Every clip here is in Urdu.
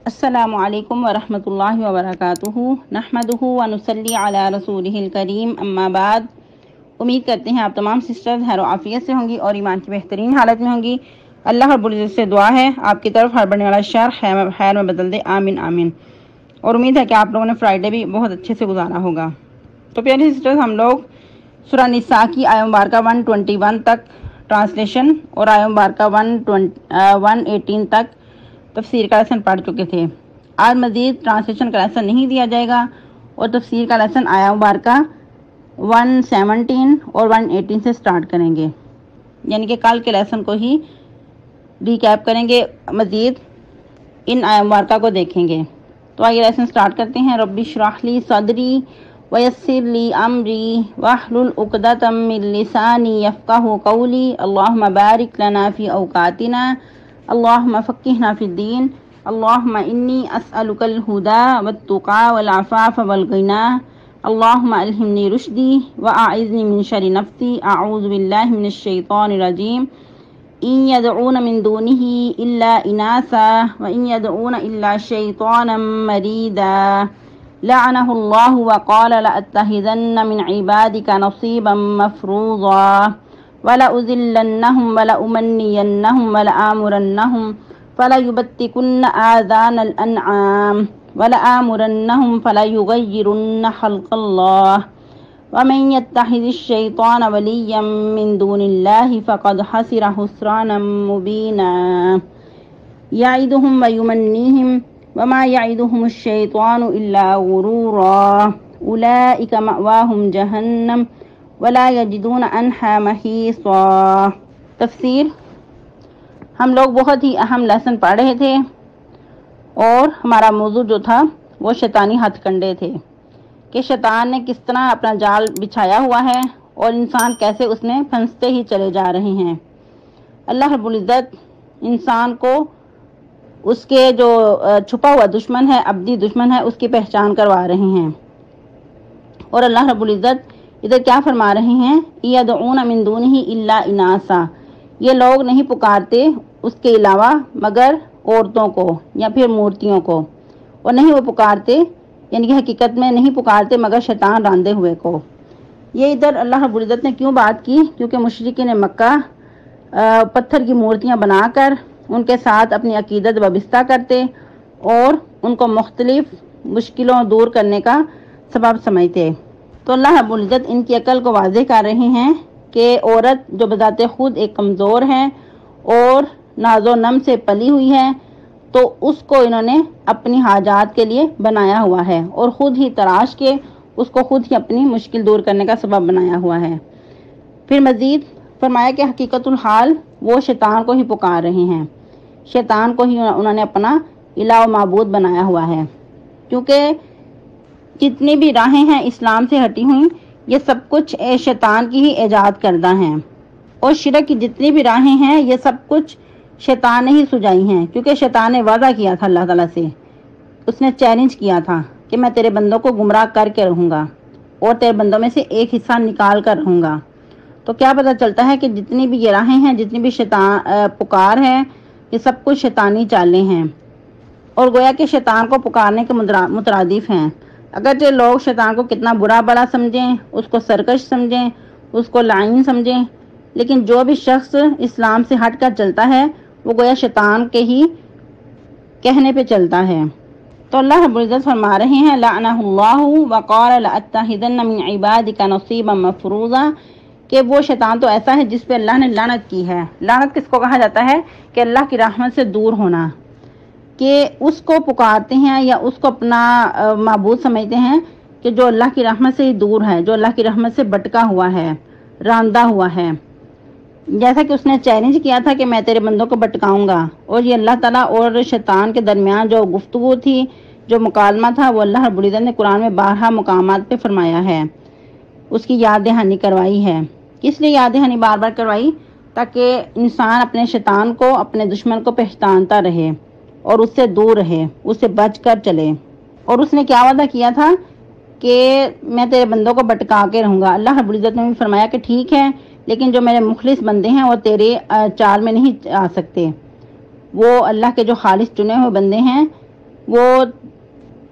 السلام علیکم ورحمۃ اللہ وبرکاتہ نحمدہ ونصلی علی رسولہ الکریم اما بعد۔ امید کرتے ہیں آپ تمام سسٹرز خیر و عافیت سے ہوں گی اور ایمان کی بہترین حالت میں ہوں گی۔ اللہ رب العزت سے دعا ہے آپ کی طرف ہر بڑھنے والا شر خیر میں بدل دے، آمین آمین۔ اور امید ہے کہ آپ لوگوں نے فرائیڈے بھی بہت اچھے سے گزارا ہوگا۔ تو پیاری سسٹرز، ہم لوگ سورہ نساء کی آیت مبارکہ 121 تک ٹرانسلیشن اور آیت مبارکہ 118 تک تفسیر کا لیسن پڑھ چکے تھے۔ آج مزید ٹرانسلیشن کا لیسن نہیں دیا جائے گا اور تفسیر کا لیسن آیت مبارکہ 117 اور 118 سے سٹارٹ کریں گے، یعنی کہ کل کے لیسن کو ہی ریکیپ کریں گے، مزید ان آیت مبارکہ کو دیکھیں گے۔ تو آئیے لیسن سٹارٹ کرتے ہیں۔ رب اشرح لی صدری ویسر لی امری واحلل عقدۃ من لسانی یفقہوا قولی اللہم بارک لنا فی اوقاتنا اللہم فقہنا فی الدین اللہم انی اسألک الہدی والتقی والعفاف والغنی اللہم الہمنی رشدی واعذنی من شر نفسی اعوذ باللہ من الشیطان الرجیم ان يدعون من دونه الا اناثا وان يدعون الا شیطانا مریدا لعنه الله وقال لأتخذن من عبادك نصيبا مفروضا ولأذلنهم ولأمنينهم ولآمرنهم فليبتكن آذان الأنعام ولآمرنهم فليغيرن خلق الله ومن يتخذ الشيطان وليا من دون الله فقد خسر خسرانا مبينا يعدهم ويمنيهم وما يعدهم الشيطان إلا غرورا أولئك مأواهم جهنم ولا يجدون عنها محيصا۔ تفسیر۔ ہم لوگ بہت ہی اہم لیسن پڑھ رہے تھے اور ہمارا موضوع جو تھا وہ شیطانی ہتھ کنڈے تھے کہ شیطان نے کس طرح اپنا جال بچھایا ہوا ہے اور انسان کیسے اس میں پھنستے ہی چلے جا رہے ہیں۔ اللہ رب العزت انسان کو اس کے جو چھپا ہوا دشمن ہے، ابدی دشمن ہے، اس کی پہچان کروا رہے ہیں۔ اور اللہ رب العزت ادھر کیا فرما رہے ہیں؟ یدعون من دونہ الا اناثا، یہ لوگ نہیں پکارتے اس کے علاوہ مگر عورتوں کو یا پھر مورتیوں کو، اور نہیں وہ پکارتے، یعنی کہ حقیقت میں نہیں پکارتے مگر شیطان راندے ہوئے کو۔ یہ ادھر اللہ رب العزت نے کیوں بات کی؟ کیونکہ مشرکین مکہ پتھر کی مورتیاں بنا کر ان کے ساتھ اپنی عقیدت وابستہ کرتے اور ان کو مختلف مشکلوں دور کرنے کا سبب سمجھتے۔ تو اللہ رب العزت ان کی عقل کو واضح کر رہے ہیں کہ عورت جو بذات خود ایک کمزور ہے اور ناز و نم سے پلی ہوئی ہے، تو اس کو انہوں نے اپنی حاجات کے لیے بنایا ہوا ہے اور خود ہی تراش کے اس کو خود ہی اپنی مشکل دور کرنے کا سبب بنایا ہوا ہے۔ پھر مزید فرمایا کہ حقیقت الحال وہ شیطان کو ہی پکار رہے ہیں، شیطان کو ہی انہوں نے اپنا الہ و معبود بنایا ہوا ہے، کیونکہ جتنی بھی راہیں ہیں اسلام سے ہٹی ہوئی یہ سب کچھ شیطان کی ہی ایجاد کردہ ہیں، اور شرک کی جتنی بھی راہیں ہیں یہ سب کچھ شیطان نے ہی سجائی ہیں، کیونکہ شیطان نے وعدہ کیا تھا اللہ تعالیٰ سے، اس نے چیلنج کیا تھا کہ میں تیرے بندوں کو گمراہ کر کے رہوں گا اور تیرے بندوں میں سے ایک حصہ نکال کر رہوں گا۔ تو کیا پتہ چلتا ہے کہ جتنی بھی یہ راہیں ہیں، جتنی بھی شیطان پکار ہے، یہ سب کچھ شیطانی چالیں ہیں، اور گویا کہ شیطان کو پکارنے کے مترادف ہیں۔ اگرچہ لوگ شیطان کو کتنا برا بلا سمجھیں، اس کو سرکش سمجھیں، اس کو لعین سمجھیں، لیکن جو بھی شخص اسلام سے ہٹ کر چلتا ہے وہ گویا شیطان کے ہی کہنے پہ چلتا ہے۔ تو اللہ رب العزت فرما رہے ہیں لعنہ اللہ وقال لأتخذن من عبادک نصیبا مفروضا، کہ وہ شیطان تو ایسا ہے جس پہ اللہ نے لعنت کی ہے۔ لعنت کس کو کہا جاتا ہے؟ کہ اللہ کی رحمت سے دور ہونا، کہ اس کو پکارتے ہیں یا اس کو اپنا معبود سمجھتے ہیں کہ جو اللہ کی رحمت سے ہی دور ہے، جو اللہ کی رحمت سے بٹکا ہوا ہے، راندہ ہوا ہے۔ جیسا کہ اس نے چیلنج کیا تھا کہ میں تیرے بندوں کو بٹکاؤں گا، اور یہ اللہ تعالیٰ اور شیطان کے درمیان جو گفتگو تھی، جو مکالمہ تھا، وہ اللہ رب العزت نے قرآن میں 12 مقامات پہ فرمایا ہے، اس کی یاد دہانی کروائی ہے۔ کس لیے یاد دہانی بار بار کروائی؟ تاکہ انسان اپنے شیطان کو، اپنے دشمن کو پہچانتا رہے اور اس سے دور رہے، اس سے بچ کر چلے۔ اور اس نے کیا وعدہ کیا تھا کہ میں تیرے بندوں کو بٹکا کے رہوں گا۔ اللہ رب العزت نے بھی فرمایا کہ ٹھیک ہے، لیکن جو میرے مخلص بندے ہیں وہ تیرے چال میں نہیں آ سکتے، وہ اللہ کے جو خالص چنے ہوئے بندے ہیں وہ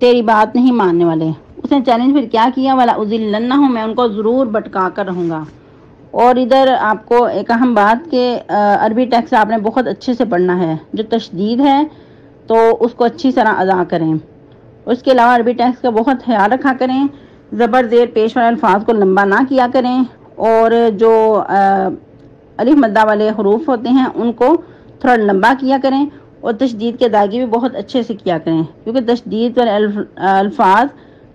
تیری بات نہیں ماننے والے۔ اس نے چیلنج پھر کیا کیا، وَلَا أُضِلَّنَّهُمْ، میں ان کو ضرور بھٹکا کر رہوں گا۔ اور ادھر آپ کو ایک اہم بات کہ عربی ٹیکسٹ آپ نے بہت اچھے سے پڑھنا ہے، جو تشدید ہے تو اس کو اچھی طرح ادا کریں۔ اس کے علاوہ عربی ٹیکسٹ کا بہت خیال رکھا کریں، زبر زیر پیش والے الفاظ کو لمبا نہ کیا کریں، اور جو الف مدہ والے حروف ہوتے ہیں ان کو تھوڑا لمبا کیا کریں، اور تشدید کی ادائیگی بھی بہت اچھے سے کیا کریں، کیونکہ تشدید والے الفاظ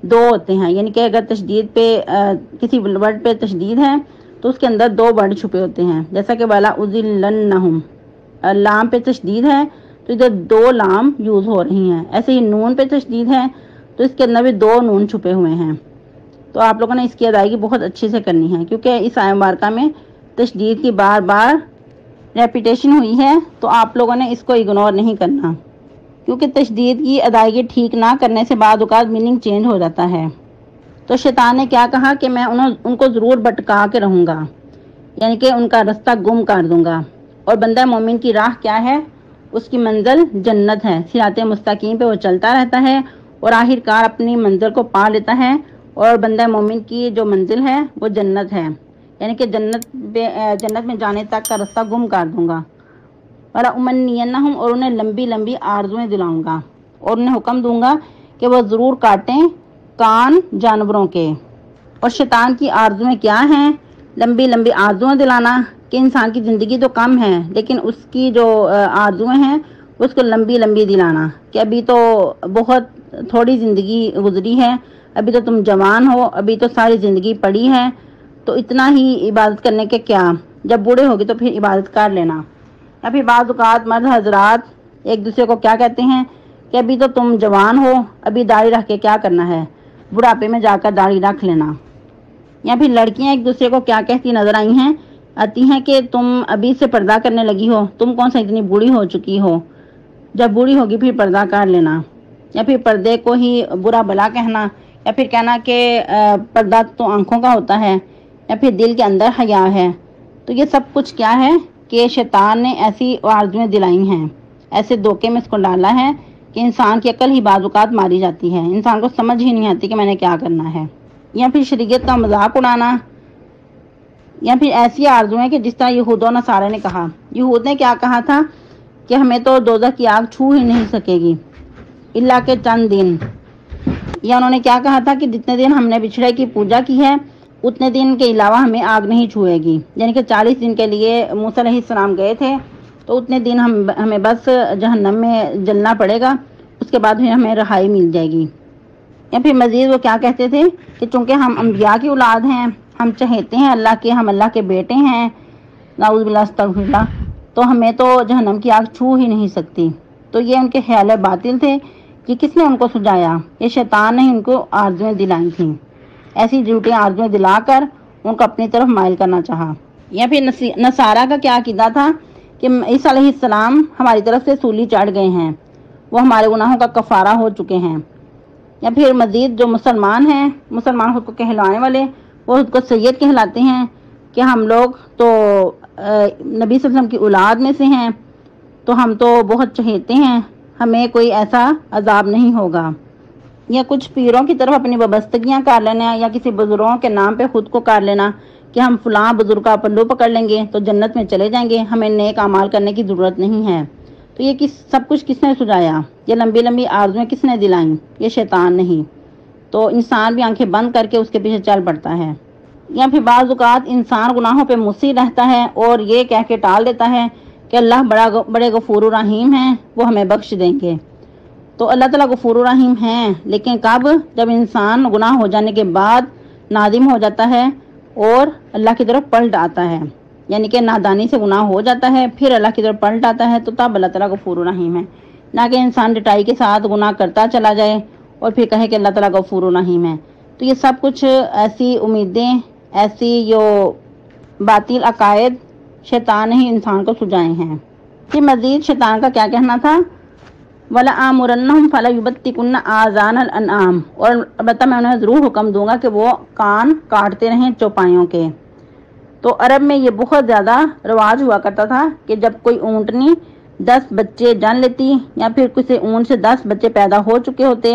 دو ہوتے ہیں، یعنی کہ اگر تشدید پہ کسی ورڈ پہ تشدید ہے تو اس کے اندر دو ورڈ چھپے ہوتے ہیں، جیسا کہ وَلَا أُضِلَّنَّهُمْ، لام پہ تشدید ہے تو ادھر دو لام یوز ہو رہی ہیں، ایسے ہی نون پہ تشدید ہے تو اس کے اندر بھی دو نون چھپے ہوئے ہیں۔ تو آپ لوگوں نے اس کی ادائیگی بہت اچھے سے کرنی ہے، کیونکہ اس آیہ مبارکہ میں تشدید کی بار بار ریپیٹیشن ہوئی ہے، تو آپ لوگوں نے اس کو اگنور نہیں کرنا، کیونکہ تشدید کی ادائیگی ٹھیک نہ کرنے سے بعض اوقات میننگ چینج ہو جاتا ہے۔ تو شیطان نے کیا کہا کہ میں ان کو ضرور بھٹکا کے رہوں گا، یعنی کہ ان کا رستہ گم کر دوں گا۔ اور بندہ مومن کی راہ کیا ہے، اس کی منزل جنت ہے، صراط مستقیم پہ وہ چلتا رہتا ہے اور آخر کار اپنی منزل کو پا لیتا ہے، اور بندہ مومن کی جو منزل ہے وہ جنت ہے، یعنی کہ جنت میں جانے تک کا رستہ گم کر دوں گا۔ وَلَأُمَنِّيَنَّهُمْ، اور انہیں لمبی لمبی آرزویں دلاؤں گا، اور انہیں حکم دوں گا کہ وہ ضرور کاٹیں کان جانوروں کے۔ اور شیطان کی آرزویں کیا ہیں، لمبی لمبی آرزویں دلانا، کہ انسان کی زندگی تو کم ہے لیکن اس کی جو آرزویں ہیں اس کو لمبی لمبی دلانا، کہ ابھی تو بہت تھوڑی زندگی گزری ہے، ابھی تو تم جوان ہو، ابھی تو ساری زندگی پڑی ہے، تو اتنا ہی عبادت کرنے کے کیا، جب بوڑھے ہوگی تو پھر عبادت کر لینا۔ یا پھر بعض اوقات مرد حضرات ایک دوسرے کو کیا کہتے ہیں کہ ابھی تو تم جوان ہو، ابھی داڑھی رکھ کے کیا کرنا ہے، بڑھاپے میں جا کر داڑھی رکھ لینا۔ یا پھر لڑکیاں ایک دوسرے کو کیا کہتی نظر آتی ہیں کہ تم ابھی سے پردہ کرنے لگی ہو، تم کون سا اتنی بوڑھی ہو چکی ہو، جب بوڑھی ہوگی پھر پردہ کر لینا۔ یا پھر پردے کو ہی برا بلا کہنا، یا پھر کہنا کہ پردہ تو آنکھوں کا ہوتا ہے، یا پھر دل کے اندر حیا ہے۔ تو یہ سب کچھ کیا ہے کہ شیطان نے ایسی آرزویں دلائی ہیں، ایسے دھوکے میں اس کو ڈالا ہے کہ انسان کی عقل ہی بعض اوقات ماری جاتی ہے، انسان کو سمجھ ہی نہیں آتی کہ میں نے کیا کرنا ہے۔ یا پھر شریعت کا مذاق اڑانا، یا پھر ایسی آرزویں کہ جس طرح یہود و نصارہ نے کہا، یہود نے کیا کہا تھا کہ ہمیں تو دوزخ کی آگ چھو ہی نہیں سکے گی الا کہ چند دن، یا انہوں نے کیا کہا تھا کہ جتنے دن ہم نے بچھڑے کی پوجا کی ہے اتنے دن کے علاوہ ہمیں آگ نہیں چھوئے گی، یعنی کہ 40 دن کے لیے موسیٰ علیہ السلام گئے تھے تو اتنے دن ہمیں بس جہنم میں جلنا پڑے گا، اس کے بعد پھر ہمیں رہائی مل جائے گی۔ یا پھر مزید وہ کیا کہتے تھے کہ چونکہ ہم انبیاء کی اولاد ہیں، ہم چہیتے ہیں اللہ کے، ہم اللہ کے بیٹے ہیں، نعوذ باللہ استغفر اللہ، تو ہمیں تو جہنم کی آگ چھو ہی نہیں سکتی۔ تو یہ ان کے خیال باطل تھے کہ کس نے ان کو سجایا، یہ شیطان نے ان کو آرزویں دلائی تھیں، ایسی جھوٹی آرزویں دلا کر ان کو اپنی طرف مائل کرنا چاہا۔ یا پھر نصارہ کا کیا عقیدہ تھا کہ عیسیٰ علیہ السلام ہماری طرف سے سولی چڑھ گئے ہیں، وہ ہمارے گناہوں کا کفارہ ہو چکے ہیں۔ یا پھر مزید جو مسلمان ہیں، مسلمان خود کو کہلانے والے، وہ خود کو سید کہلاتے ہیں کہ ہم لوگ تو نبی صلی اللہ علیہ وسلم کی اولاد میں سے ہیں، تو ہم تو بہت چہیتے ہیں، ہمیں کوئی ایسا عذاب نہیں ہوگا۔ یا کچھ پیروں کی طرف اپنی وابستگیاں کر لینا، یا کسی بزرگوں کے نام پہ خود کو کر لینا کہ ہم فلاں بزرگ کا پلو پکڑ لیں گے تو جنت میں چلے جائیں گے، ہمیں نیک اعمال کرنے کی ضرورت نہیں ہے۔ تو یہ سب کچھ کس نے سجایا، یہ لمبی لمبی آرزویں کس نے دلائیں، یہ شیطان نہیں۔ تو انسان بھی آنکھیں بند کر کے اس کے پیچھے چل پڑتا ہے۔ یا پھر بعض اوقات انسان گناہوں پہ مصر رہتا ہے اور یہ کہہ کے ٹال دیتا ہے کہ اللہ بڑے غفور و رحیم ہیں، وہ ہمیں بخش دیں گے۔ تو اللہ تعالیٰ غفور و رحیم ہیں، لیکن کب؟ جب انسان گناہ ہو جانے کے بعد نادم ہو جاتا ہے اور اللہ کی طرف پلٹ آتا ہے، یعنی کہ نادانی سے گناہ ہو جاتا ہے پھر اللہ کی طرف پلٹ آتا ہے، تو تب اللہ تعالیٰ غفور و رحیم ہے، نہ کہ انسان ڈٹائی کے ساتھ گناہ کرتا چلا جائے اور پھر کہے کہ اللہ تعالیٰ غفور و رحیم ہے۔ تو یہ سب کچھ ایسی امیدیں، ایسی جو باطل عقائد شیطان نے ہی انسان کو سجائے ہیں۔ کہ مزید شیطان کا کیا کہنا تھا، وَلَآمُرَنَّهُمْ فَلَيُبَتِّكُنَّ آذَانَ الْأَنْعَامِ، اور البتہ میں انہیں ضرور حکم دوں گا کہ وہ کان کاٹتے رہیں چوپایوں کے۔ تو عرب میں یہ بہت زیادہ رواج ہوا کرتا تھا کہ جب کوئی اونٹنی 10 بچے جان لیتی یا پھر کسی اونٹ سے 10 بچے پیدا ہو چکے ہوتے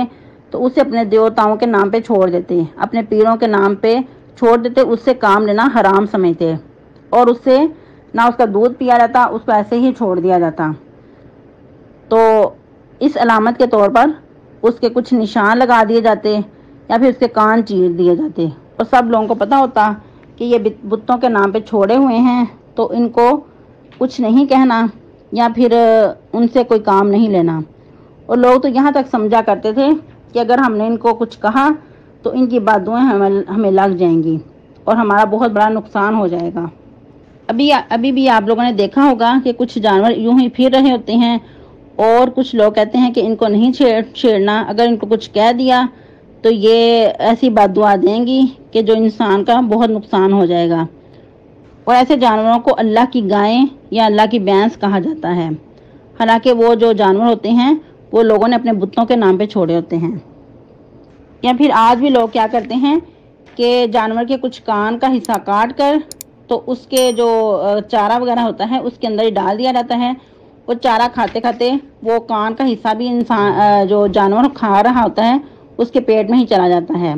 تو اسے اپنے دیوتاؤں کے نام پہ چھوڑ دیتے، اپنے پیروں کے نام پہ چھوڑ دیتے، اس سے کام لینا حرام سمجھتے اور اس سے نہ اس کا دودھ پیا جاتا، اس کو ایسے ہی چھوڑ دیا جاتا۔ تو اس علامت کے طور پر اس کے کچھ نشان لگا دیے جاتے یا پھر اس کے کان چیر دیے جاتے، اور سب لوگوں کو پتہ ہوتا کہ یہ بتوں کے نام پہ چھوڑے ہوئے ہیں تو ان کو کچھ نہیں کہنا یا پھر ان سے کوئی کام نہیں لینا۔ اور لوگ تو یہاں تک سمجھا کرتے تھے کہ اگر ہم نے ان کو کچھ کہا تو ان کی بات دعائیں ہمیں لگ جائیں گی اور ہمارا بہت بڑا نقصان ہو جائے گا۔ ابھی بھی آپ لوگوں نے دیکھا ہوگا کہ کچھ جانور یوں ہی پھر رہے ہوتے ہیں اور کچھ لوگ کہتے ہیں کہ ان کو نہیں چھیڑنا، اگر ان کو کچھ کہہ دیا تو یہ ایسی بد دعا دیں گی کہ جو انسان کا بہت نقصان ہو جائے گا۔ اور ایسے جانوروں کو اللہ کی گائیں یا اللہ کی بھینس کہا جاتا ہے، حالانکہ وہ جو جانور ہوتے ہیں وہ لوگوں نے اپنے بتوں کے نام پہ چھوڑے ہوتے ہیں۔ یا پھر آج بھی لوگ کیا کرتے ہیں کہ جانور کے کچھ کان کا حصہ کاٹ کر تو اس کے جو چارہ وغیرہ ہوتا ہے اس کے اندر ہی ڈال دیا جاتا ہے، اور چارہ کھاتے کھاتے وہ کان کا حصہ بھی انسان جو جانور کھا رہا ہوتا ہے اس کے پیٹ میں ہی چلا جاتا ہے۔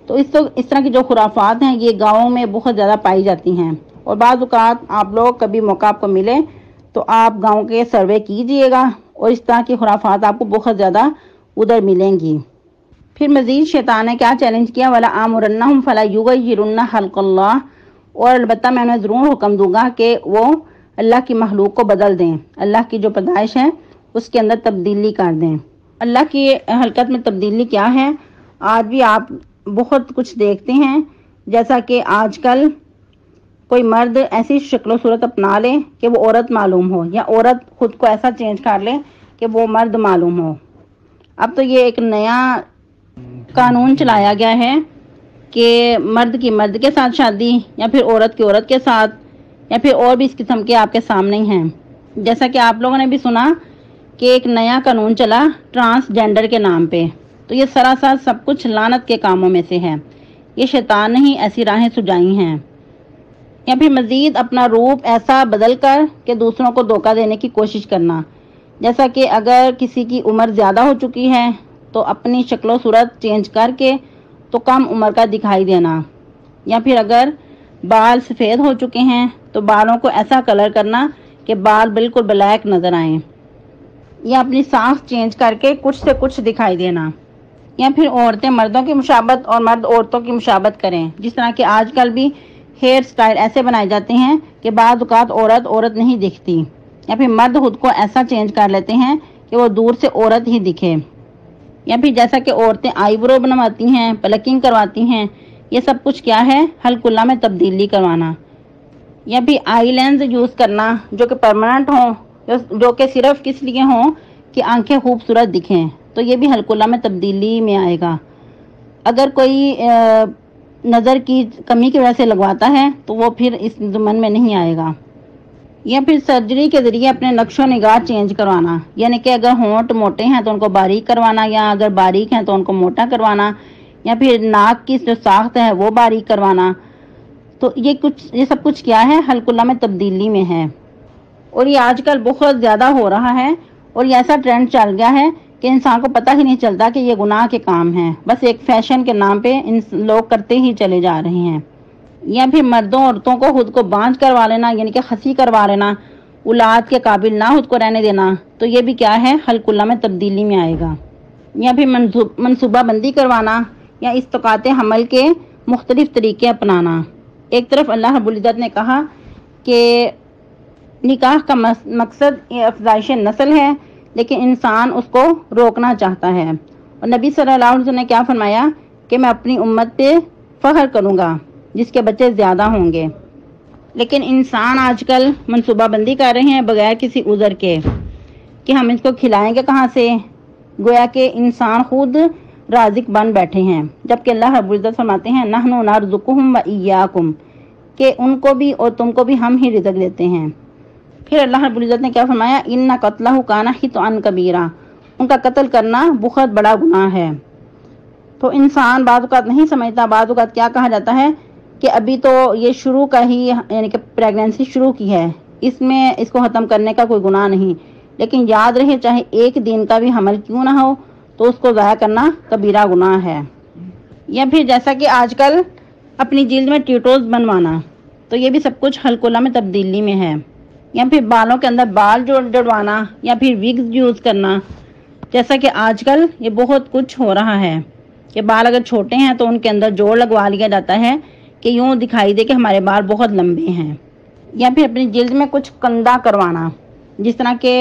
تو اس طرح کی جو خرافات ہیں یہ گاؤں میں بہت زیادہ پائی جاتی ہیں، اور بعض اوقات آپ لوگ کبھی موقع آپ کو ملے تو آپ گاؤں کے سروے کیجئے گا اور اس طرح کی خرافات آپ کو بہت زیادہ ادھر ملیں گی۔ پھر مزید شیطان نے کیا چیلنج کیا، وَلَآمُرَنَّهُمْ فَلَيُغَيِّرُنَّ خَلْقَ اللَّهِ، اور البتہ میں انہیں ضرور حکم دوں گا کہ وہ اللہ کی مخلوق کو بدل دیں، اللہ کی جو پیدائش ہے اس کے اندر تبدیلی کر دیں۔ اللہ کی حرکت میں تبدیلی کیا ہے، آج بھی آپ بہت کچھ دیکھتے ہیں، جیسا کہ آج کل کوئی مرد ایسی شکل و صورت اپنا لے کہ وہ عورت معلوم ہو، یا عورت خود کو ایسا چینج کر لے کہ وہ مرد معلوم ہو۔ اب تو یہ ایک نیا قانون چلایا گیا ہے کہ مرد کی مرد کے ساتھ شادی، یا پھر عورت کی عورت کے ساتھ، یا پھر اور بھی اس قسم کے آپ کے سامنے ہیں۔ جیسا کہ آپ لوگوں نے بھی سنا کہ ایک نیا قانون چلا ٹرانسجینڈر کے نام پہ، تو یہ سراسر سب کچھ لعنت کے کاموں میں سے ہے، یہ شیطان نے ہی ایسی راہیں سجائی ہیں۔ یا پھر مزید اپنا روپ ایسا بدل کر کہ دوسروں کو دھوکہ دینے کی کوشش کرنا، جیسا کہ اگر کسی کی عمر زیادہ ہو چکی ہے تو اپنی شکل و صورت چینج کر کے تو کم عمر کا دکھائی دینا، یا پھر اگر بال سفید ہو چکے ہیں تو بالوں کو ایسا کلر کرنا کہ بال بالکل بلیک نظر آئیں، یا اپنی سانس چینج کر کے کچھ سے کچھ دکھائی دینا، یا پھر عورتیں مردوں کی مشابہت اور مرد عورتوں کی مشابہت کریں، جس طرح کہ آج کل بھی ہیئر سٹائل ایسے بنائے جاتے ہیں کہ بعض اوقات عورت نہیں دکھتی، یا پھر مرد خود کو ایسا چینج کر لیتے ہیں کہ وہ دور سے عورت ہی دکھے، یا پھر جیسا کہ عورتیں آئی برو بنواتی ہیں، پلکنگ کرواتی ہیں، یہ سب کچھ کیا ہے، حلق اللہ میں تبدیلی کروانا، یا پھر آئی لینز یوز کرنا جو کہ پرماننٹ ہوں، جو کہ صرف کس لیے ہوں کہ آنکھیں خوبصورت دکھیں، تو یہ بھی حلق اللہ میں تبدیلی میں آئے گا۔ اگر کوئی نظر کی کمی کی وجہ سے لگواتا ہے تو وہ پھر اس ضمن میں نہیں آئے گا۔ یا پھر سرجری کے ذریعے اپنے نقش و نگار چینج کروانا، یعنی کہ اگر ہونٹ موٹے ہیں تو ان کو باریک کروانا، یا اگر باریک ہیں تو ان کو موٹا کروانا، یا پھر ناک کی جو ساخت ہے وہ باریک کروانا، تو یہ سب کچھ کیا ہے، حلق اللہ میں تبدیلی میں ہے۔ اور یہ آج کل بہت زیادہ ہو رہا ہے، اور یہ ایسا ٹرینڈ چل گیا ہے کہ انسان کو پتہ ہی نہیں چلتا کہ یہ گناہ کے کام ہیں، بس ایک فیشن کے نام پہ لوگ کرتے ہی چلے جا رہے ہیں۔ یا پھر مردوں عورتوں کو خود کو بانجھ کروا لینا، یعنی کہ خسی کروا لینا، اولاد کے قابل نہ خود کو رہنے دینا، تو یہ بھی کیا ہے، خلق اللہ میں تبدیلی میں آئے گا۔ یا پھر منصوبہ بندی کروانا، یا استقاط حمل کے مختلف طریقے اپنانا۔ ایک طرف اللہ رب العزت نے کہا کہ نکاح کا مقصد افزائش نسل ہے، لیکن انسان اس کو روکنا چاہتا ہے، اور نبی صلی اللہ علیہ وسلم نے کیا فرمایا کہ میں اپنی امت پہ فخر کروں گا جس کے بچے زیادہ ہوں گے۔ لیکن انسان آج کل منصوبہ بندی کر رہے ہیں بغیر کسی عذر کے کہ ہم اس کو کھلائیں گے کہاں سے، گویا کہ انسان خود رازق بن بیٹھے ہیں، جبکہ اللہ رب العزت فرماتے ہیں نحن نرزقہم وایاکم، کہ ان کو بھی اور تم کو بھی ہم ہی رزق دیتے ہیں۔ پھر اللہ رب العزت نے کیا فرمایا، ان قتلہ کان خطئا کبیرا، ان کا قتل کرنا بہت بڑا گناہ ہے۔ تو انسان بعض اوقات نہیں سمجھتا، بعض اوقات کیا کہا جاتا ہے کہ ابھی تو یہ شروع کا ہی، یعنی کہ پریگننسی شروع کی ہے، اس میں اس کو ختم کرنے کا کوئی گناہ نہیں، لیکن یاد رہے چاہے ایک دن کا بھی حمل کیوں نہ ہو تو اس کو ضائع کرنا کبیرہ گناہ ہے۔ یا پھر جیسا کہ آج کل اپنی جلد میں ٹیٹوز بنوانا، تو یہ بھی سب کچھ حلق اللہ میں تبدیلی میں ہے۔ یا پھر بالوں کے اندر بال جڑوانا یا پھر وگز یوز کرنا، جیسا کہ آج کل یہ بہت کچھ ہو رہا ہے کہ بال اگر چھوٹے ہیں تو ان کے اندر جوڑ لگوا لیا جاتا ہے کہ یوں دکھائی دے کہ ہمارے بال بہت لمبے ہیں۔ یا پھر اپنی جلد میں کچھ کندا کروانا، جس طرح کہ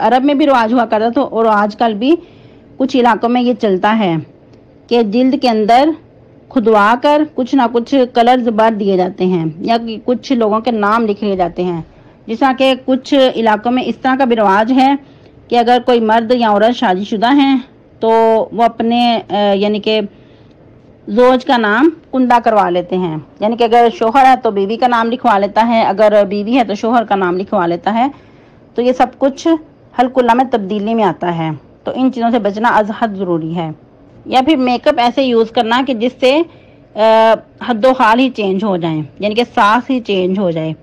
عرب میں بھی رواج ہوا کرتا تھا اور آج کل بھی کچھ علاقوں میں یہ چلتا ہے کہ جلد کے اندر کھدوا کر کچھ نہ کچھ کلرز بھر دیے جاتے ہیں یا کچھ لوگوں کے نام لکھ لیے جاتے ہیں۔ جس طرح کہ کچھ علاقوں میں اس طرح کا بھی رواج ہے کہ اگر کوئی مرد یا عورت شادی شدہ ہیں تو وہ اپنے یعنی کہ زوج کا نام کندا کروا لیتے ہیں، یعنی کہ اگر شوہر ہے تو بیوی کا نام لکھوا لیتا ہے، اگر بیوی ہے تو شوہر کا نام لکھوا لیتا ہے۔ تو یہ سب کچھ حلق اللہ میں تبدیلی میں آتا ہے، تو ان چیزوں سے بچنا از حد ضروری ہے۔ یا پھر میک اپ ایسے یوز کرنا کہ جس سے حد و حال ہی چینج ہو جائیں، یعنی کہ ساخت ہی چینج ہو جائے۔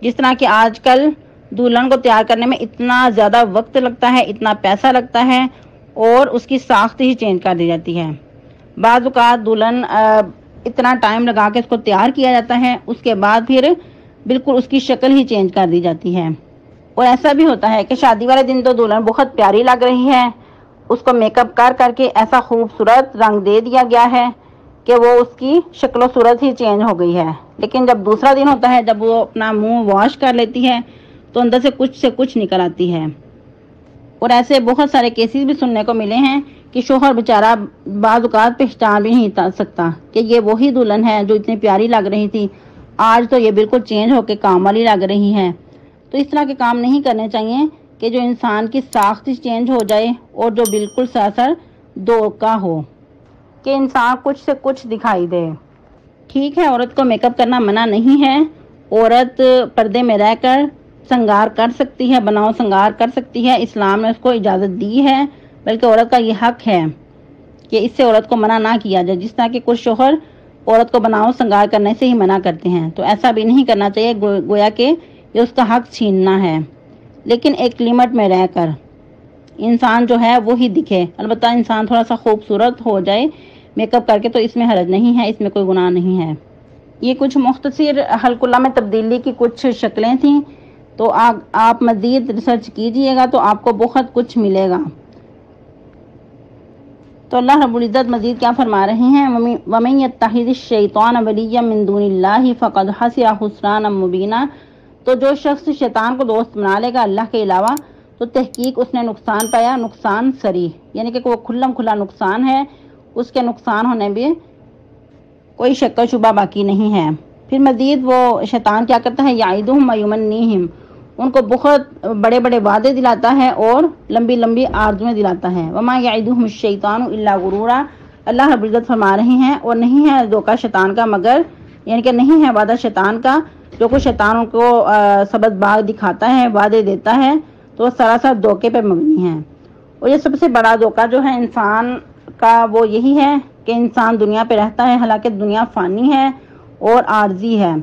جس طرح کہ آج کل دلہن کو تیار کرنے میں اتنا زیادہ وقت لگتا ہے، اتنا پیسہ لگتا ہے اور اس کی ساخت ہی چینج کر دی جاتی ہے۔ بعض اوقات دلہن اتنا ٹائم لگا کے اس کو تیار کیا جاتا ہے، اس کے بعد پھر بالکل اس کی شکل ہی چینج کر دی جاتی ہے۔ اور ایسا بھی ہوتا ہے کہ شادی والے دن تو دلہن بہت پیاری لگ رہی ہے، اس کو میک اپ کر کے ایسا خوبصورت رنگ دے دیا گیا ہے کہ وہ اس کی شکل و صورت ہی چینج ہو گئی ہے، لیکن جب دوسرا دن ہوتا ہے، جب وہ اپنا منہ واش کر لیتی ہے تو اندر سے کچھ نکل آتی ہے۔ اور ایسے بہت سارے کیسز بھی سننے کو ملے ہیں کہ شوہر بیچارہ بعض اوقات پہچان بھی نہیں سکتا کہ یہ وہی دلہن ہے جو اتنی پیاری لگ رہی تھی، آج تو یہ بالکل چینج ہو کے کام والی لگ رہی ہے۔ تو اس طرح کے کام نہیں کرنے چاہیے کہ جو انسان کی ساخت چینج ہو جائے اور جو بالکل سراسر دھوکہ ہو کہ انسان کچھ سے کچھ دکھائی دے۔ ٹھیک ہے، عورت کو میک اپ کرنا منع نہیں ہے، عورت پردے میں رہ کر سنگار کر سکتی ہے، بناؤ سنگار کر سکتی ہے، اسلام نے اس کو اجازت دی ہے، بلکہ عورت کا یہ حق ہے کہ اس سے عورت کو منع نہ کیا جائے۔ جس طرح کہ کچھ شوہر عورت کو بناؤ سنگار کرنے سے ہی منع کرتے ہیں، تو ایسا بھی نہیں کرنا چاہیے، گویا کہ یہ اس کا حق چھیننا ہے، لیکن ایک لمٹ میں رہ کر انسان جو ہے وہی دکھے۔ البتہ انسان تھوڑا سا خوبصورت ہو جائے میک اپ کر کے تو اس میں حرج نہیں ہے، اس میں کوئی گناہ نہیں ہے۔ یہ کچھ مختصر حلق اللہ میں تبدیلی کی کچھ شکلیں تھیں، تو آپ مزید ریسرچ کیجئے گا تو آپ کو بہت کچھ ملے گا۔ تو اللہ رب العزت مزید کیا فرما رہے ہیں، وَمَن يَتَّخِذِ الشَّيْطَانَ وَلِيًّا مِّن دُونِ اللَّهِ فَقَدْ خَسِرَ خُسْرَانًا مُّبِينًا۔ تو جو شخص شیطان کو دوست بنا لے گا اللہ کے علاوہ تو تحقیق اس نے نقصان پایا، نقصان صریح، یعنی کہ وہ کھلم کھلا نقصان ہے، اس کے نقصان ہونے بھی کوئی شک و شبہ باقی نہیں ہے۔ پھر مزید وہ شیطان کیا کرتا ہے، یعدہم ویمنیہم، ان کو بہت بڑے بڑے وعدے دلاتا ہے اور لمبی لمبی آرزویں دلاتا ہے۔ وما یعدہم الشیطان الا غرورا، اللہ رب العزت فرما رہے ہیں اور نہیں ہے دھوکہ شیطان کا مگر، یعنی کہ نہیں ہے وعدہ شیطان کا، جو کچھ شیطان ان کو سبز باغ دکھاتا ہے، وعدے دیتا ہے، تو وہ سراسر دھوکے پہ مبنی ہے۔ اور یہ سب سے بڑا دھوکہ جو ہے انسان کا وہ یہی ہے کہ انسان دنیا پہ رہتا ہے، حالانکہ دنیا فانی ہے اور عارضی ہے،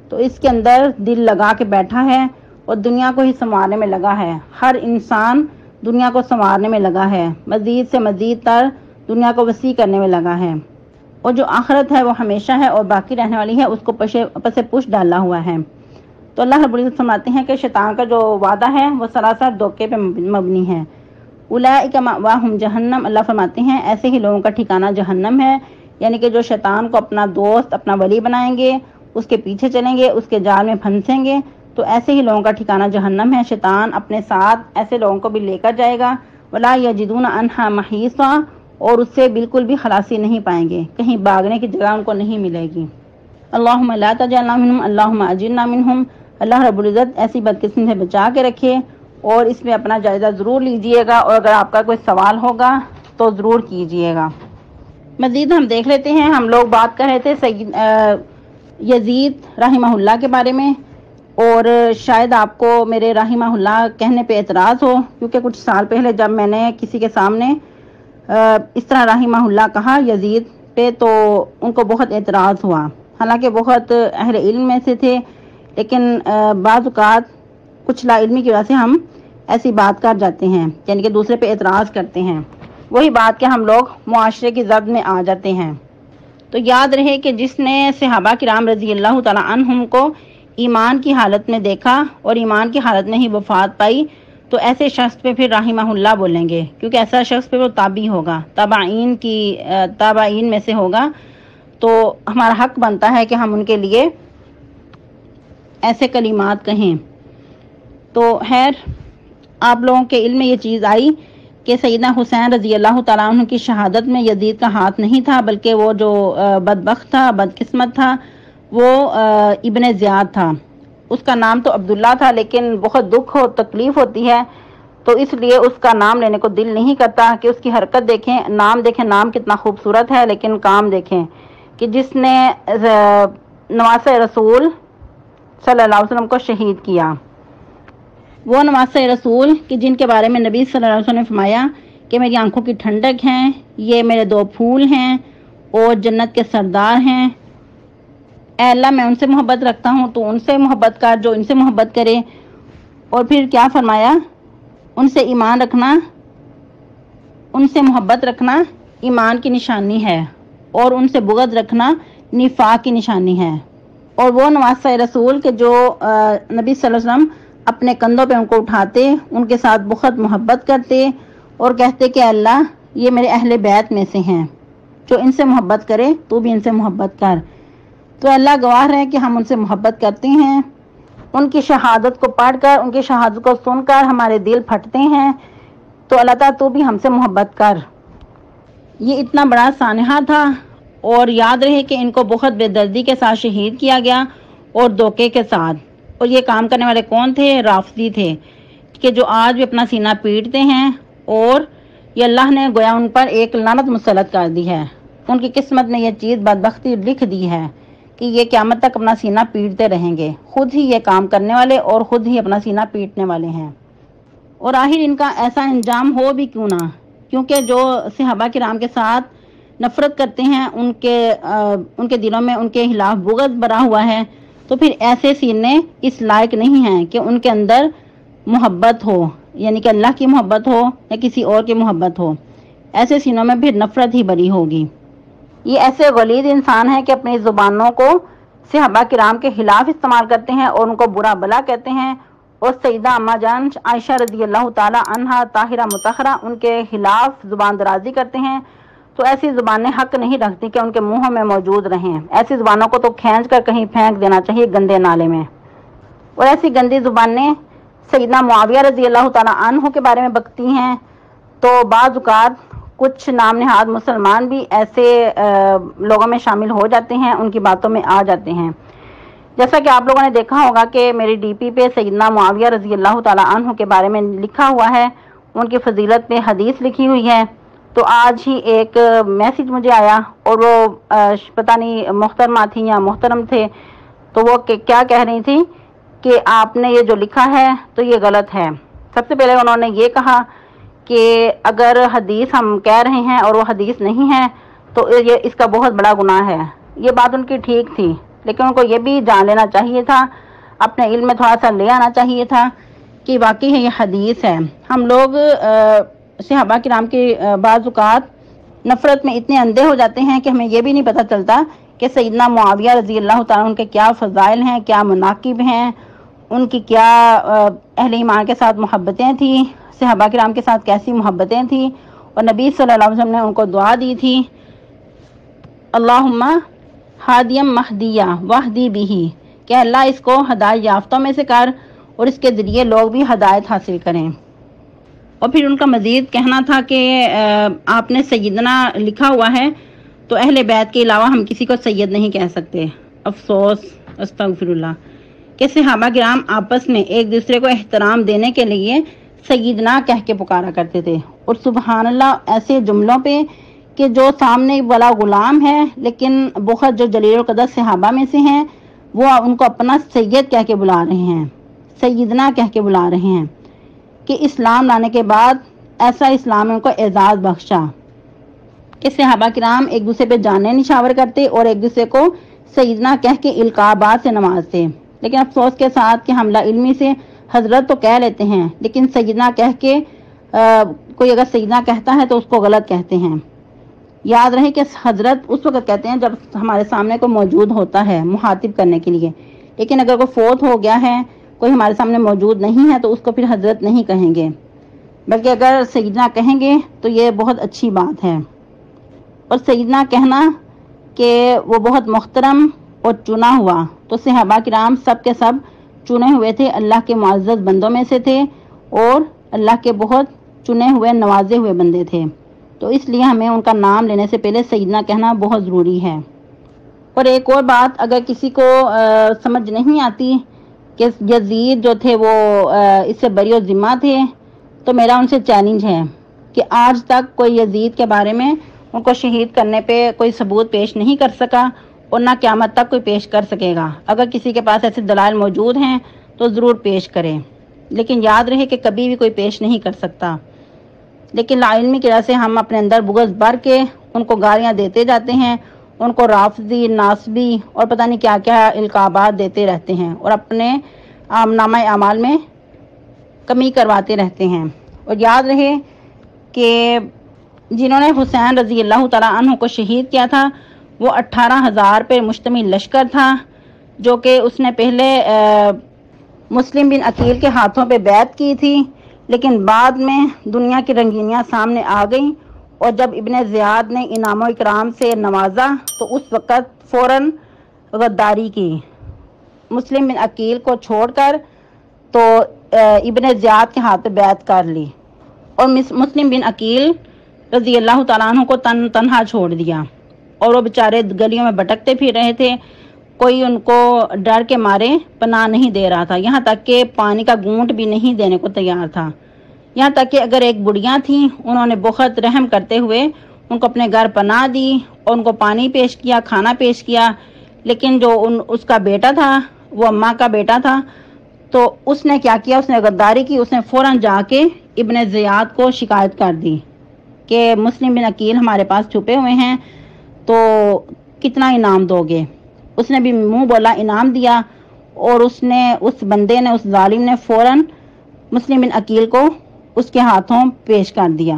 تو اس کے اندر دل لگا کے بیٹھا ہے اور دنیا کو ہی سنوارنے میں لگا ہے۔ ہر انسان دنیا کو سنوارنے میں لگا ہے، مزید سے مزید تر دنیا کو وسیع کرنے میں لگا ہے، اور جو آخرت ہے وہ ہمیشہ ہے اور باقی رہنے والی ہے، اس کو پس پش ڈالا ہوا ہے۔ تو اللہ رب العزت فرماتے ہیں کہ شیطان کا جو وعدہ ہے وہ سراسر دھوکے پہ مبنی ہے۔ اولئک مأواہم جہنم، اللہ فرماتے ہیں ایسے ہی لوگوں کا ٹھکانہ جہنم ہے، یعنی کہ جو شیطان کو اپنا دوست، اپنا ولی بنائیں گے، اس کے پیچھے چلیں گے، اس کے جال میں پھنسیں گے، تو ایسے ہی لوگوں کا ٹھکانہ جہنم ہے۔ شیطان اپنے ساتھ ایسے لوگوں کو بھی لے کر جائے گا، ولا یجدون عنہا محیصا، اور اس سے بالکل بھی خلاصی نہیں پائیں گے، کہیں بھاگنے کی جگہ ان کو نہیں ملے گی۔ اللہم لا تجعلنا منہم، اللہم اجرنا منہم، اللہ رب العزت ایسی بدقسمتی سے بچا کے رکھے، اور اس میں اپنا جائزہ ضرور لیجئے گا، اور اگر آپ کا کوئی سوال ہوگا تو ضرور کیجئے گا۔ مزید ہم دیکھ لیتے ہیں، ہم لوگ بات کر رہے تھے یزید رحمہ اللہ کے بارے میں، اور شاید آپ کو میرے رحمہ اللہ کہنے پہ اعتراض ہو، کیونکہ کچھ سال پہلے جب میں نے کسی کے سامنے اس طرح رحمہ اللہ کہا یزید پہ تو ان کو بہت اعتراض ہوا، حالانکہ بہت اہل علم میں سے تھے، لیکن بعض اوقات کچھ لا علمی کی وجہ سے ہم ایسی بات کر جاتے ہیں، یعنی کہ دوسرے پہ اعتراض کرتے ہیں، وہی بات کہ ہم لوگ معاشرے کی زد میں آ جاتے ہیں۔ تو یاد رہے کہ جس نے صحابہ کرام رضی اللہ تعالی عنہم کو ایمان کی حالت میں دیکھا اور ایمان کی حالت میں ہی وفات پائی، تو ایسے شخص پہ پھر رحمہ اللہ بولیں گے، کیونکہ ایسا شخص پہ وہ تابعی ہوگا، تابعین میں سے ہوگا، تو ہمارا حق بنتا ہے کہ ہم ان کے لیے ایسے کلمات کہیں۔ تو خیر آپ لوگوں کے علم میں یہ چیز آئی کہ سیدنا حسین رضی اللہ تعالیٰ عنہ کی شہادت میں یزید کا ہاتھ نہیں تھا، بلکہ وہ جو بدبخت تھا، بدقسمت تھا، وہ ابن زیاد تھا۔ اس کا نام تو عبداللہ تھا، لیکن بہت دکھ و تکلیف ہوتی ہے، تو اس لیے اس کا نام لینے کو دل نہیں کرتا کہ اس کی حرکت دیکھیں، نام کتنا خوبصورت ہے، لیکن کام دیکھیں کہ جس نے نواسہ رسول صلی اللہ علیہ وسلم کو شہید کیا، وہ نواسہ رسول کہ جن کے بارے میں نبی صلی اللہ علیہ وسلم نے فرمایا کہ میری آنکھوں کی ٹھنڈک ہیں، یہ میرے 2 پھول ہیں اور جنت کے سردار ہیں۔ اے اللہ میں ان سے محبت رکھتا ہوں، تو ان سے محبت کر جو ان سے محبت کرے۔ اور پھر کیا فرمایا؟ ان سے ایمان رکھنا، ان سے محبت رکھنا ایمان کی نشانی ہے، اور ان سے بغض رکھنا نفاق کی نشانی ہے۔ اور وہ نواسہ رسول کہ جو نبی صلی اللہ علیہ وسلم اپنے کندھوں پہ ان کو اٹھاتے، ان کے ساتھ بہت محبت کرتے اور کہتے کہ اللہ یہ میرے اہل بیت میں سے ہیں، جو ان سے محبت کرے تو بھی ان سے محبت کر۔ تو اللہ گواہ ہے کہ ہم ان سے محبت کرتے ہیں، ان کی شہادت کو پڑھ کر، ان کی شہادت کو سن کر ہمارے دل پھٹتے ہیں، تو اللہ تعالیٰ تو بھی ہم سے محبت کر۔ یہ اتنا بڑا سانحہ تھا، اور یاد رہے کہ ان کو بہت بے دردی کے ساتھ شہید کیا گیا اور دھوکے کے ساتھ۔ اور یہ کام کرنے والے کون تھے؟ رافضی تھے، کہ جو آج بھی اپنا سینہ پیٹتے ہیں، اور یہ اللہ نے گویا ان پر ایک لعنت مسلط کر دی ہے، ان کی قسمت میں یہ چیز بدبختی لکھ دی ہے کہ یہ قیامت تک اپنا سینہ پیٹتے رہیں گے، خود ہی یہ کام کرنے والے اور خود ہی اپنا سینہ پیٹنے والے ہیں۔ اور آخر ان کا ایسا انجام ہو بھی کیوں نہ، کیونکہ جو صحابہ کرام کے ساتھ نفرت کرتے ہیں، ان کے دلوں میں ان کے خلاف بغض بھرا ہوا ہے، تو پھر ایسے سینے اس لائق نہیں ہیں کہ ان کے اندر محبت ہو، یعنی کہ اللہ کی محبت ہو یا کسی اور کی محبت ہو۔ ایسے سینوں میں پھر نفرت ہی بری ہوگی۔ یہ ایسے غلیظ انسان ہیں کہ اپنی زبانوں کو صحابہ کرام کے خلاف استعمال کرتے ہیں اور ان کو برا بلا کہتے ہیں، اور سیدہ اما جان عائشہ رضی اللہ تعالی عنہا طاہرہ مطہرہ ان کے خلاف زبان درازی کرتے ہیں۔ تو ایسی زبانیں حق نہیں رکھتی کہ ان کے منہوں میں موجود رہیں، ایسی زبانوں کو تو کھینچ کر کہیں پھینک دینا چاہیے گندے نالے میں۔ اور ایسی گندی زبانیں سیدنا معاویہ رضی اللہ تعالیٰ عنہ کے بارے میں بکتی ہیں، تو بعض اوقات کچھ نام نہاد مسلمان بھی ایسے لوگوں میں شامل ہو جاتے ہیں، ان کی باتوں میں آ جاتے ہیں۔ جیسا کہ آپ لوگوں نے دیکھا ہوگا کہ میری ڈی پی پہ سیدنا معاویہ رضی اللہ تعالیٰ عنہ کے بارے میں لکھا ہوا ہے، ان کی فضیلت پہ حدیث لکھی ہوئی ہے۔ تو آج ہی ایک میسج مجھے آیا، اور وہ پتہ نہیں محترمہ تھی یا محترم تھے، تو وہ کیا کہہ رہی تھی کہ آپ نے یہ جو لکھا ہے تو یہ غلط ہے۔ سب سے پہلے انہوں نے یہ کہا کہ اگر حدیث ہم کہہ رہے ہیں اور وہ حدیث نہیں ہے تو یہ اس کا بہت بڑا گناہ ہے۔ یہ بات ان کی ٹھیک تھی، لیکن ان کو یہ بھی جان لینا چاہیے تھا، اپنے علم میں تھوڑا سا لے آنا چاہیے تھا کہ واقعی ہے یہ حدیث ہے۔ ہم لوگ صحابہ کرام کے بعض اوقات نفرت میں اتنے اندھے ہو جاتے ہیں کہ ہمیں یہ بھی نہیں پتہ چلتا کہ سیدنا معاویہ رضی اللہ تعالیٰ ان کے کیا فضائل ہیں، کیا مناقب ہیں، ان کی کیا اہل ایمان کے ساتھ محبتیں تھیں، صحابہ کرام کے ساتھ کیسی محبتیں تھیں، اور نبی صلی اللہ علیہ وسلم نے ان کو دعا دی تھی، اللہم ہادیم مہدیہ واہدی بہی، کہ اللہ اس کو ہدایت یافتوں میں سے کر اور اس کے ذریعے لوگ بھی ہدایت حاصل کریں۔ اور پھر ان کا مزید کہنا تھا کہ آپ نے سیدنا لکھا ہوا ہے، تو اہل بیت کے علاوہ ہم کسی کو سید نہیں کہہ سکتے۔ افسوس، استغفر اللہ، کہ صحابہ کرام آپس میں ایک دوسرے کو احترام دینے کے لیے سیدنا کہہ کے پکارا کرتے تھے۔ اور سبحان اللہ ایسے جملوں پہ کہ جو سامنے والا غلام ہے لیکن بہت جو جلیل القدر صحابہ میں سے ہیں، وہ ان کو اپنا سید کہہ کے بلا رہے ہیں، سیدنا کہہ کے بلا رہے ہیں، کہ اسلام لانے کے بعد ایسا اسلام نے ان کو اعزاز بخشا کہ صحابہ کرام ایک دوسرے پہ جانے نشاور کرتے اور ایک دوسرے کو سیدنا کہہ کے القابات سے نوازتے۔ لیکن افسوس کے ساتھ کہ حملہ علمی سے حضرت تو کہہ لیتے ہیں، لیکن سیدنا کہہ کے کوئی اگر سیدنا کہتا ہے تو اس کو غلط کہتے ہیں۔ یاد رہے کہ حضرت اس وقت کہتے ہیں جب ہمارے سامنے کوئی موجود ہوتا ہے مخاطب کرنے کے لیے، لیکن اگر کوئی فوت ہو گیا ہے، کوئی ہمارے سامنے موجود نہیں ہے، تو اس کو پھر حضرت نہیں کہیں گے، بلکہ اگر سیدنا کہیں گے تو یہ بہت اچھی بات ہے۔ اور سیدنا کہنا کہ وہ بہت محترم اور چنا ہوا، تو صحابہ کرام سب کے سب چنے ہوئے تھے، اللہ کے معزز بندوں میں سے تھے اور اللہ کے بہت چنے ہوئے نوازے ہوئے بندے تھے، تو اس لیے ہمیں ان کا نام لینے سے پہلے سیدنا کہنا بہت ضروری ہے۔ اور ایک اور بات، اگر کسی کو سمجھ نہیں آتی کہ یزید جو تھے وہ اس سے بری و ذمہ تھے، تو میرا ان سے چیلنج ہے کہ آج تک کوئی یزید کے بارے میں ان کو شہید کرنے پہ کوئی ثبوت پیش نہیں کر سکا اور نہ قیامت تک کوئی پیش کر سکے گا۔ اگر کسی کے پاس ایسے دلائل موجود ہیں تو ضرور پیش کرے، لیکن یاد رہے کہ کبھی بھی کوئی پیش نہیں کر سکتا۔ لیکن لاعلمی کی وجہ سے ہم اپنے اندر بغض بھر کے ان کو گالیاں دیتے جاتے ہیں، ان کو رافضی، ناصبی اور پتہ نہیں کیا کیا القابات دیتے رہتے ہیں اور اپنے نامہ اعمال میں کمی کرواتے رہتے ہیں۔ اور یاد رہے کہ جنہوں نے حسین رضی اللہ تعالیٰ عنہ کو شہید کیا تھا وہ 18,000 پہ مشتمل لشکر تھا، جو کہ اس نے پہلے مسلم بن عقیل کے ہاتھوں پہ بیعت کی تھی، لیکن بعد میں دنیا کی رنگینیاں سامنے آ گئیں اور جب ابن زیاد نے انعام و اکرام سے نوازا تو اس وقت فوراً غداری کی، مسلم بن عقیل کو چھوڑ کر تو ابن زیاد کے ہاتھ پہ بیعت کر لی اور مسلم بن عقیل رضی اللہ تعالیٰ عنہ کو تنہا چھوڑ دیا، اور وہ بیچارے گلیوں میں بھٹکتے پھر رہے تھے، کوئی ان کو ڈر کے مارے پناہ نہیں دے رہا تھا، یہاں تک کہ پانی کا گھونٹ بھی نہیں دینے کو تیار تھا۔ یہاں تک کہ اگر ایک بڑھیاں تھیں، انہوں نے بہت رحم کرتے ہوئے ان کو اپنے گھر پناہ دی اور ان کو پانی پیش کیا، کھانا پیش کیا، لیکن جو اس کا بیٹا تھا، وہ اماں کا بیٹا تھا، تو اس نے کیا کیا، اس نے غداری کی، اس نے فوراً جا کے ابن زیاد کو شکایت کر دی کہ مسلم بن عقیل ہمارے پاس چھپے ہوئے ہیں، تو کتنا انعام دو گے؟ اس نے بھی منہ بولا انعام دیا، اور اس بندے نے، اس ظالم نے فوراً مسلم بن عقیل کو اس کے ہاتھوں پیش کر دیا۔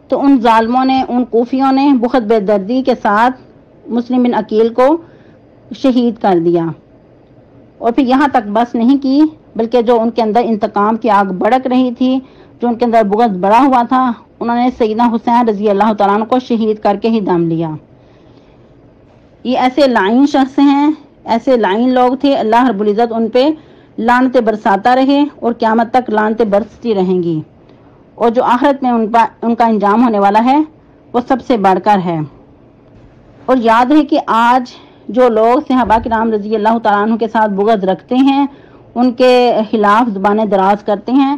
تو ان ظالموں نے، ان کوفیوں نے بہت بے دردی کے ساتھ مسلم بن عقیل کو شہید کر دیا، اور پھر یہاں تک بس نہیں کی، بلکہ جو ان کے اندر انتقام کی آگ بھڑک رہی تھی، جو ان کے اندر بغض بڑا ہوا تھا، انہوں نے سیدنا حسین رضی اللہ تعالیٰ عنہ کو شہید کر کے ہی دم لیا۔ یہ ایسے لعین شخص ہیں، ایسے لعین لوگ تھے، اللہ رب العزت ان پہ لعنتیں برساتا رہے اور قیامت تک لعنتیں برستی رہیں گی، اور جو آخرت میں ان کا انجام ہونے والا ہے وہ سب سے بڑھ کر ہے۔ اور یاد ہے کہ آج جو لوگ صحابہ کرام رضی اللہ تعالیٰ عنہ کے ساتھ بغض رکھتے ہیں، ان کے خلاف زبانیں دراز کرتے ہیں،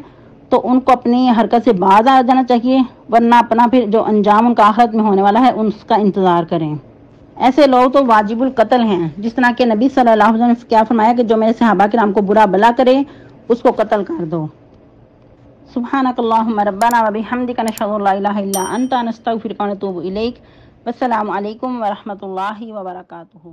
تو ان کو اپنی حرکت سے باز آ جانا چاہیے، ورنہ اپنا پھر جو انجام ان کا آخرت میں ہونے والا ہے اس کا انتظار کریں۔ ایسے لوگ تو واجب القتل ہیں، جس طرح کہ نبی صلی اللہ علیہ وسلم نے کیا فرمایا کہ جو میرے صحابہ کرام کو برا بلا کرے اس کو قتل کر دو۔ سبحانک اللہم ربنا و بحمدک نشہد ان لا الہ الا انت نستغفرک و نتوب الیک۔ والسلام علیکم ورحمۃ اللہ وبرکاتہ۔